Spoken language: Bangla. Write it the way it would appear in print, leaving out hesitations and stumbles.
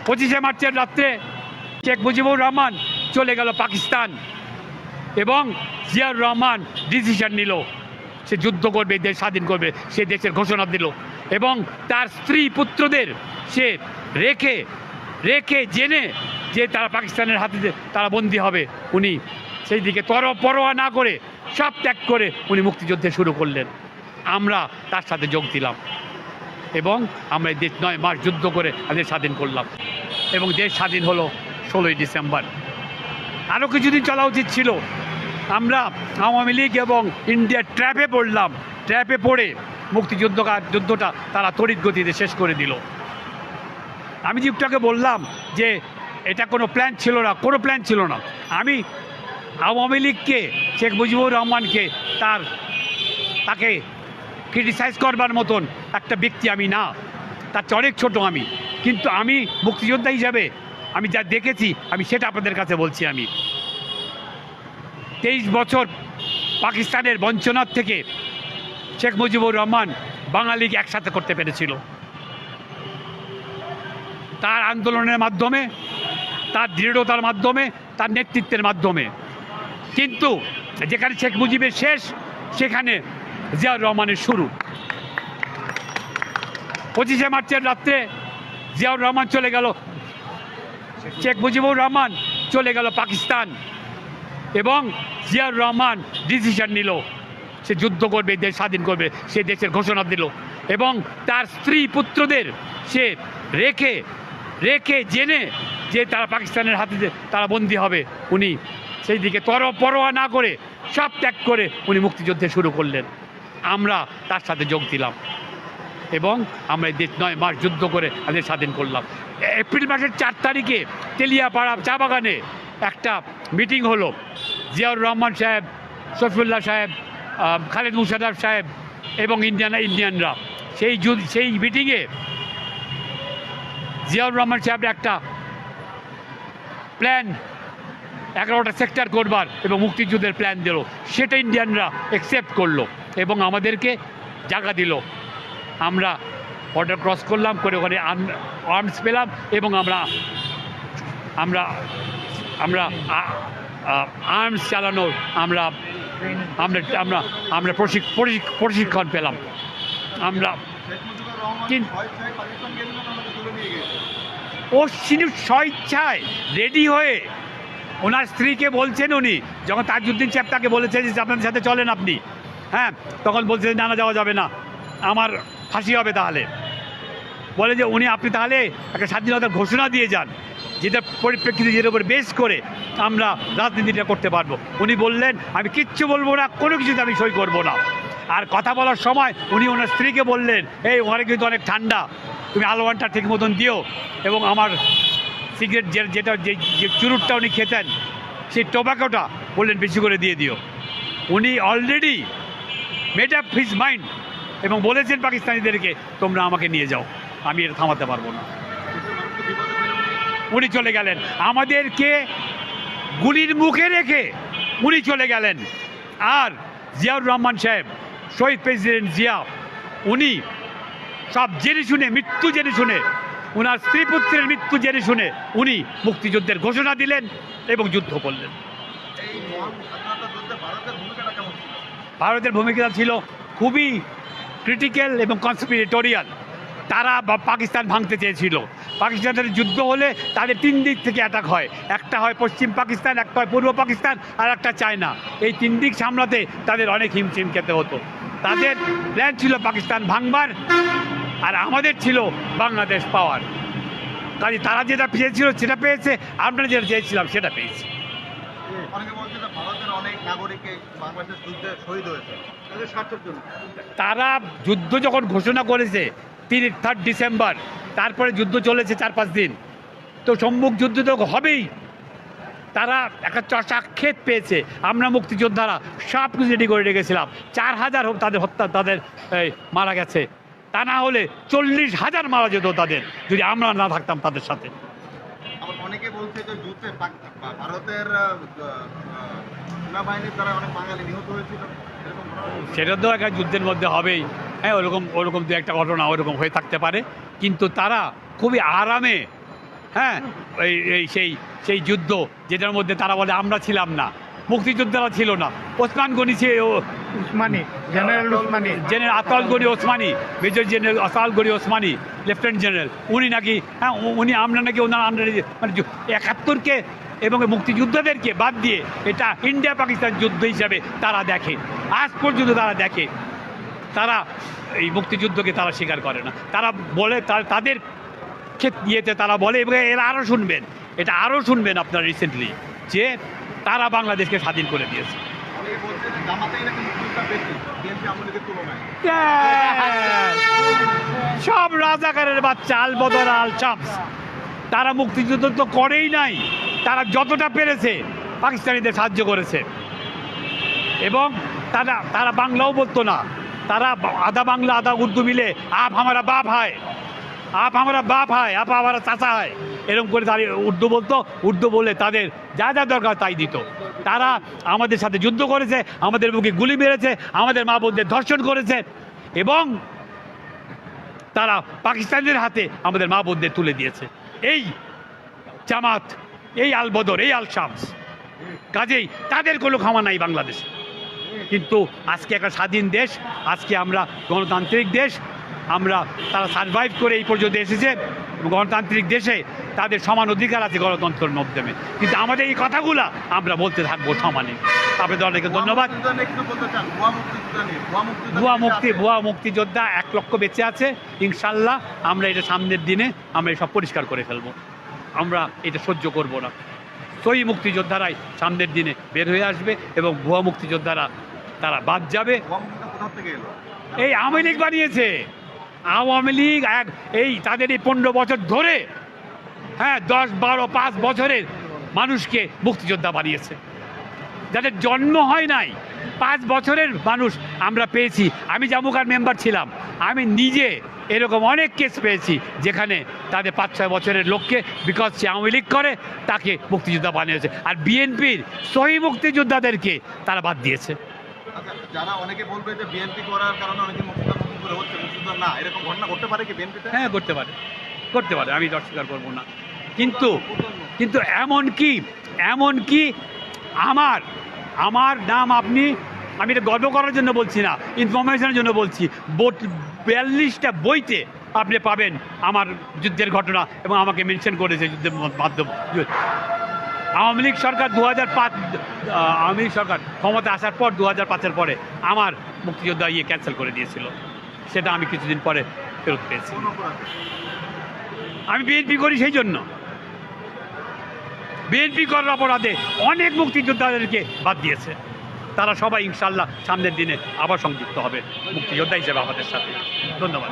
25শে মার্চের রাত্রে শেখ মুজিবুর রহমান চলে গেল পাকিস্তান এবং জিয়াউর রহমান ডিসিশন নিল সে যুদ্ধ করবে, দেশ স্বাধীন করবে, সে দেশের ঘোষণা দিল এবং তার স্ত্রী পুত্রদের সে রেখে রেখে জেনে যে তারা পাকিস্তানের হাতে তারা বন্দী হবে, উনি সেই দিকে পরোয়া না করে সব ত্যাগ করে উনি মুক্তিযুদ্ধে শুরু করলেন। আমরা তার সাথে যোগ দিলাম এবং আমরা দেশ 9 মাস যুদ্ধ করে দেশ স্বাধীন করলাম এবং দেশ স্বাধীন হলো 16ই ডিসেম্বর। আরও কিছুদিন চলা উচিত ছিল। আমরা আওয়ামী লীগ এবং ইন্ডিয়ার ট্র্যাপে পড়লাম। ট্র্যাপে পড়ে যুদ্ধটা তারা তড়িৎ গতিতে শেষ করে দিল। আমি যুগটাকে বললাম যে এটা কোনো প্ল্যান ছিল না, কোনো প্ল্যান ছিল না। আমি আওয়ামী লীগকে, শেখ মুজিবুর রহমানকে তাকে ক্রিটিসাইজ করবার মতন একটা ব্যক্তি আমি না, তার চেয়ে অনেক ছোটো আমি। কিন্তু আমি মুক্তিযোদ্ধা হিসাবে আমি যা দেখেছি আমি সেটা আপনাদের কাছে বলছি। আমি 23 বছর পাকিস্তানের বঞ্চনার থেকে শেখ মুজিবুর রহমান বাঙালিকে একসাথে করতে পেরেছিল তার আন্দোলনের মাধ্যমে, তার দৃঢ়তার মাধ্যমে, তার নেতৃত্বের মাধ্যমে। কিন্তু যেখানে শেখ মুজিবের শেষ, সেখানে জিয়াউর রহমানের শুরু। 25শে মার্চের রাত্রে জিয়াউর রহমান চলে গেল, শেখ মুজিবুর রহমান চলে গেল পাকিস্তান এবং জিয়াউর রহমান ডিসিশন নিল সে যুদ্ধ করবে, দেশ স্বাধীন করবে, সে দেশের ঘোষণা দিল এবং তার স্ত্রী পুত্রদের সে রেখে রেখে জেনে যে তারা পাকিস্তানের হাতে তারা বন্দী হবে, উনি সেই দিকে পরোয়া না করে সব ত্যাগ করে উনি মুক্তিযুদ্ধে শুরু করলেন। আমরা তার সাথে যোগ দিলাম এবং আমরা দেশ 9 মাস যুদ্ধ করে দেশ স্বাধীন করলাম। এপ্রিল মাসের 4 তারিখে তেলিয়াপাড়া চা বাগানে একটা মিটিং হলো। জিয়াউর রহমান সাহেব, শফিউল্লাহ সাহেব, খালেদ মুশাররফ সাহেব এবং ইন্ডিয়ানরা সেই মিটিংয়ে জিয়াউর রহমান সাহেবের একটা প্ল্যান 11টা সেক্টর করবার এবং মুক্তিযুদ্ধের প্ল্যান দিল, সেটা ইন্ডিয়ানরা অ্যাকসেপ্ট করলো এবং আমাদেরকে জায়গা দিল। আমরা বর্ডার ক্রস করলাম, করে ওখানে আর্মস পেলাম এবং আমরা আমরা আমরা আর্মস চালানোর আমরা আমরা আমরা আমরা প্রশিক্ষণ পেলাম। আমরা ও স্বেচ্ছায় রেডি হয়ে ওনার স্ত্রীকে বলছেন, উনি যখন তাজউদ্দিন সাহেব তাকে বলেছেন যে আপনাদের সাথে চলেন আপনি, হ্যাঁ, তখন বলছেন না যাওয়া যাবে না, আমার ফাঁসি হবে। তাহলে বলে যে আপনি তাহলে একটা স্বাধীনতার ঘোষণা দিয়ে যান, যেটা পরিপ্রেক্ষিতে যেটার উপর বেস করে আমরা রাজনীতিটা করতে পারবো। উনি বললেন আমি কিচ্ছু বলবো না, কোনো কিছুতে আমি সই করবো না। আর কথা বলার সময় উনি ওনার স্ত্রীকে বললেন, এই ওখানে কিন্তু অনেক ঠান্ডা, তুমি আলোয়ানটা ঠিক মতন দিও এবং আমার সিগারেট যেটা যে চুরুটটা উনি খেতেন সেই টোবাকোটা বললেন বেশি করে দিয়ে দিও। উনি already made up his mind এবং বলেছেন পাকিস্তানিদেরকে তোমরা আমাকে নিয়ে যাও, আমি এটা থামাতে পারবো না। উনি চলে গেলেন, আমাদেরকে গুলির মুখে রেখে উনি চলে গেলেন। আর জিয়াউর রহমান সাহেব, শহীদ প্রেসিডেন্ট জিয়া, উনি সব জেনে শুনে, মৃত্যু জেনে শুনে, ওনার স্ত্রী পুত্রের মৃত্যু জেনে শুনে উনি মুক্তিযুদ্ধের ঘোষণা দিলেন এবং যুদ্ধ করলেন। ভারতের ভূমিকা ছিল খুবই ক্রিটিক্যাল এবং কনস্পিরেটোরিয়াল। তারা পাকিস্তান ভাঙতে চেয়েছিল। পাকিস্তানের যুদ্ধ হলে তাদের 3 দিক থেকে অ্যাটাক হয়, একটা হয় পশ্চিম পাকিস্তান, একটা হয় পূর্ব পাকিস্তান, আর একটা চায়না। এই 3 দিক সামলাতে তাদের অনেক হিমশিম খেতে হতো। তাদের প্ল্যান ছিল পাকিস্তান ভাঙবার, আর আমাদের ছিল বাংলাদেশ পাওয়ার। কাজে তারা যেটা চেয়েছিল সেটা পেয়েছে, আমরা যেটা চেয়েছিলাম সেটা পেয়েছি। তারা যুদ্ধ যখন ঘোষণা করেছে 3 ডিসেম্বর, তারপরে যুদ্ধ চলেছে 4-5 দিন, তো সম্মুখ যুদ্ধ তো হবেই। তারা একটা সাক্ষেত পেয়েছে, আমরা মুক্তিযোদ্ধারা সব কিছু রেডি করে রেখেছিলাম। 4000 তাদের মারা গেছে, তা না হলে 40,000 মারা যেত তাদের, যদি আমরা না থাকতাম তাদের সাথে। অনেকে বলছে যে যুদ্ধে ভারতের সেনাবাহিনীর দ্বারা অনেক বাঙালি নিহত হয়েছিল, সেটা তো একটা যুদ্ধের মধ্যে হবেই। হ্যাঁ, ওরকম 2-একটা ঘটনা ওরকম হয়ে থাকতে পারে, কিন্তু তারা খুবই আরামে, হ্যাঁ, এই সেই সেই যুদ্ধ যেটার মধ্যে তারা বলে আমরা ছিলাম না, মুক্তিযোদ্ধারা ছিল না। Osman Gani Usmani, general Usmani, general Ataul Gani Osmani, major general Ataul Gani Osmani, lieutenant general, উনি নাকি, হ্যাঁ উনি, আমরা নাকি ওনার আন্ডারে, মানে 71কে এবং মুক্তিযোদ্ধাদেরকে বাদ দিয়ে এটা ইন্ডিয়া পাকিস্তান যুদ্ধ হিসাবে তারা দেখে, আজ পর্যন্ত তারা দেখে। তারা এই মুক্তিযুদ্ধকে তারা স্বীকার করে না। তারা বলে তাদের ইয়েতে তারা বলে, এবং এরা আরও শুনবেন, এটা আরও শুনবেন আপনারা রিসেন্টলি, যে তারা বাংলাদেশকে স্বাধীন করে দিয়েছে। অনেকে বলছে যে জামাতেই নাকি মুক্তিযোদ্ধা বেশি বিএনপি আওয়ামী লীগের তুলনায়। সব রাজাকারের বাচ্চা, আল বদর আল শামস, তারা মুক্তিযুদ্ধ তো করেই নাই। তারা যতটা পেরেছে পাকিস্তানিদের সাহায্য করেছে, এবং তারা বাংলাও বলতো না। তারা আধা বাংলা আধা উর্দু মিলে আপ হামারা বাপ হয়, আপ হামারা বাপ হয়, আপ হামারা চাচা হয়, এরকম করে তারা উর্দু বলতো। উর্দু বলে তাদের যা যা দরকার তাই দিত। তারা আমাদের সাথে যুদ্ধ করেছে, আমাদের বুকে গুলি মেরেছে, আমাদের মা বোনদের ধর্ষণ করেছে, এবং তারা পাকিস্তানিদের হাতে আমাদের মা বোনদের তুলে দিয়েছে। এই জামাত, এই আল বদর, এই আল শামস, কাজেই তাদের কোনো ক্ষমা নাই বাংলাদেশে। কিন্তু আজকে একটা স্বাধীন দেশ, আজকে আমরা গণতান্ত্রিক দেশ, তারা সার্ভাইভ করে এই পর্যন্ত এসেছে। গণতান্ত্রিক দেশে তাদের সমান অধিকার আছে গণতন্ত্রের মাধ্যমে, কিন্তু আমাদের এই কথাগুলো আমরা বলতে থাকবো সমানে। আপনাদের অনেকে ধন্যবাদ। ভুয়া মুক্তিযোদ্ধা 1 লক্ষ বেঁচে আছে, ইনশাল্লাহ আমরা এটা সামনের দিনে আমরা সব পরিষ্কার করে ফেলবো। আমরা এটা সহ্য করব না। সহি মুক্তিযোদ্ধারাই সামনের দিনে বের হয়ে আসবে, এবং ভুয়া মুক্তিযোদ্ধারা তারা বাদ যাবে। কোথা থেকে এলো? এই আওয়ামী লীগ বানিয়েছে। আওয়ামী লীগ এই তাদের এই 15 বছর ধরে, হ্যাঁ 10, 12, 5 বছরের মানুষকে মুক্তিযোদ্ধা বানিয়েছে, যাদের জন্ম হয় নাই। 5 বছরের মানুষ আমরা পেয়েছি। আমি জামুকার মেম্বার ছিলাম, আমি নিজে এরকম অনেক কেস পেয়েছি যেখানে তাদের 5-6 বছরের লোককে, বিকজ সে আওয়ামী লীগ করে, তাকে মুক্তিযোদ্ধা বানিয়েছে। আর বিএনপির সহি মুক্তিযোদ্ধাদেরকে তারা বাদ দিয়েছে। আচ্ছা, যারা অনেকে বলবে যে বিএনপি করার কারণে অনেকে মুক্তিযোদ্ধা নতুন করে হচ্ছে, মুক্তিযোদ্ধা না, এরকম ঘটনা ঘটতে পারে কি বিএনপিতে? হ্যাঁ, করতে পারে, আমি অস্বীকার করবো না। কিন্তু এমন কি আমার নাম আমি এটা গর্ব করার জন্য বলছি না, ইনফরমেশনের জন্য বলছি। 42টা বইতে আপনি পাবেন আমার যুদ্ধের ঘটনা, এবং আমাকে মেনশন করেছে যুদ্ধের মাধ্যম। আওয়ামী লীগ সরকার 2005 আওয়ামী লীগ সরকার ক্ষমতা আসার পর 2005-এর পরে আমার মুক্তিযোদ্ধা ক্যান্সেল করে দিয়েছিল। সেটা আমি কিছুদিন পরে ফেরত পেয়েছি। আমি বিএনপি করি, সেই জন্য বিএনপি করার অপরাধে অনেক মুক্তিযোদ্ধাদেরকে বাদ দিয়েছে। তারা সবাই ইনশাল্লাহ সামনের দিনে আবার সংযুক্ত হবে মুক্তিযোদ্ধা হিসেবে আমাদের সাথে। ধন্যবাদ।